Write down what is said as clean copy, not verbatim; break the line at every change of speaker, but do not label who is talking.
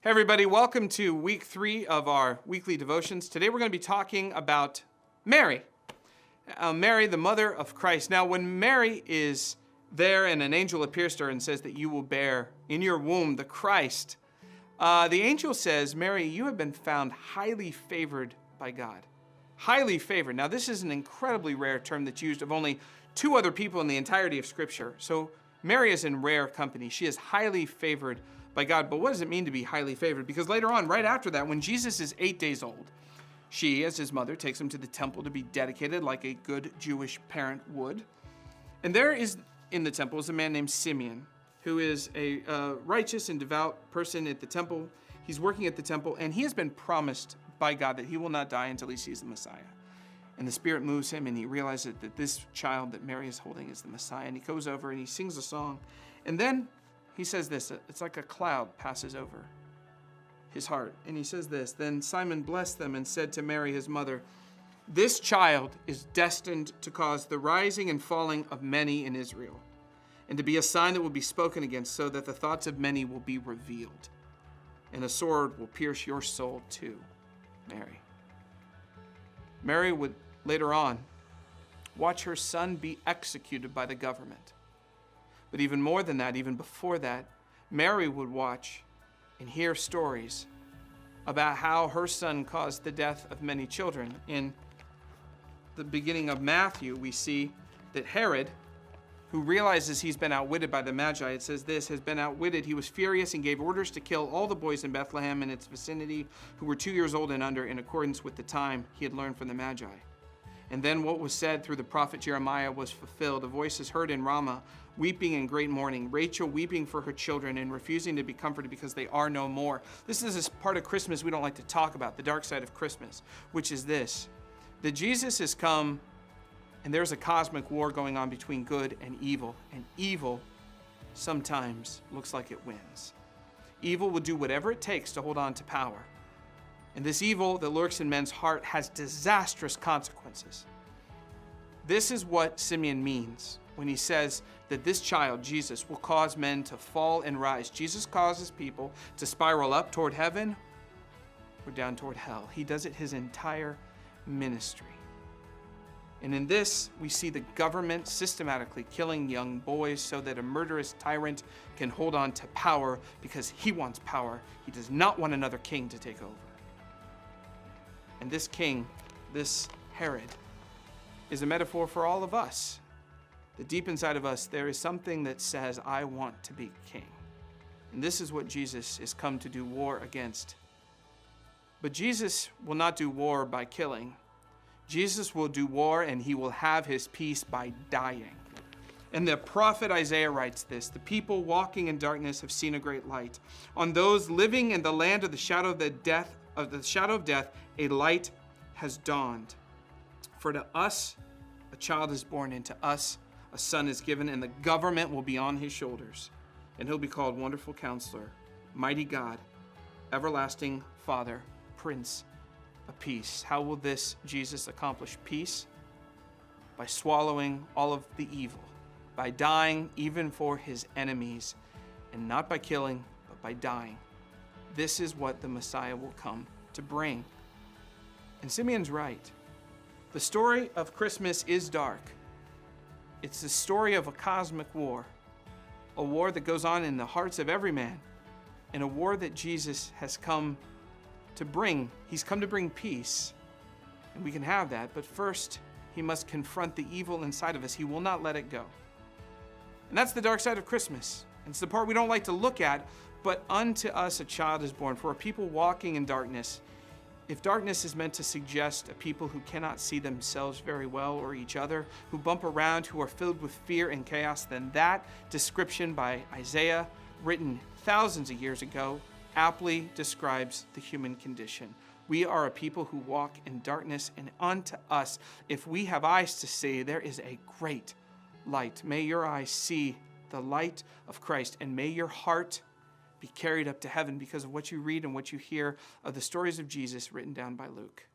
Hey everybody, welcome to week 3 of our weekly devotions. Today we're going to be talking about Mary. Mary, the mother of Christ. Now when Mary is there and an angel appears to her and says that you will bear in your womb the Christ, the angel says, Mary, you have been found highly favored by God. Highly favored. Now this is an incredibly rare term that's used of only 2 other people in the entirety of Scripture. So Mary is in rare company. She is highly favored by God. But what does it mean to be highly favored? Because later on, right after that, when Jesus is 8 days old, she, as his mother, takes him to the temple to be dedicated like a good Jewish parent would. And there is, in the temple, is a man named Simeon, who is a righteous and devout person at the temple. He's working at the temple, and he has been promised by God that he will not die until he sees the Messiah. And the Spirit moves him, and he realizes that this child that Mary is holding is the Messiah. And he goes over and he sings a song. And then he says this, it's like a cloud passes over his heart. And he says this, then Simon blessed them and said to Mary, his mother, this child is destined to cause the rising and falling of many in Israel, and to be a sign that will be spoken against, so that the thoughts of many will be revealed. And a sword will pierce your soul too, Mary. Mary would later on watch her son be executed by the government. But even more than that, even before that, Mary would watch and hear stories about how her son caused the death of many children. In the beginning of Matthew, we see that Herod, who realizes he's been outwitted by the Magi, it says this, has been outwitted. He was furious and gave orders to kill all the boys in Bethlehem and its vicinity who were 2 years old and under, in accordance with the time he had learned from the Magi. And then what was said through the prophet Jeremiah was fulfilled. A voice is heard in Ramah, weeping in great mourning, Rachel weeping for her children and refusing to be comforted because they are no more. This is this part of Christmas we don't like to talk about, the dark side of Christmas, which is this, that Jesus has come and there's a cosmic war going on between good and evil sometimes looks like it wins. Evil will do whatever it takes to hold on to power. And this evil that lurks in men's heart has disastrous consequences. This is what Simeon means when he says that this child, Jesus, will cause men to fall and rise. Jesus causes people to spiral up toward heaven or down toward hell. He does it his entire ministry. And in this, we see the government systematically killing young boys so that a murderous tyrant can hold on to power because he wants power. He does not want another king to take over. And this king, this Herod, is a metaphor for all of us. That deep inside of us, there is something that says, I want to be king. And this is what Jesus is come to do war against. But Jesus will not do war by killing. Jesus will do war and he will have his peace by dying. And the prophet Isaiah writes this, the people walking in darkness have seen a great light. On those living in the land of the shadow of death, a light has dawned. For to us a child is born, and to us a son is given, and the government will be on his shoulders. And he'll be called Wonderful Counselor, Mighty God, Everlasting Father, Prince of Peace. How will this Jesus accomplish peace? By swallowing all of the evil, by dying even for his enemies, and not by killing, but by dying. This is what the Messiah will come to bring. And Simeon's right. The story of Christmas is dark. It's the story of a cosmic war, a war that goes on in the hearts of every man, and a war that Jesus has come to bring. He's come to bring peace, and we can have that, but first he must confront the evil inside of us. He will not let it go. And that's the dark side of Christmas. It's the part we don't like to look at, but unto us a child is born. For a people walking in darkness, if darkness is meant to suggest a people who cannot see themselves very well or each other, who bump around, who are filled with fear and chaos, then that description by Isaiah, written thousands of years ago, aptly describes the human condition. We are a people who walk in darkness, and unto us, if we have eyes to see, there is a great light. May your eyes see the light of Christ, and may your heart be carried up to heaven because of what you read and what you hear of the stories of Jesus written down by Luke.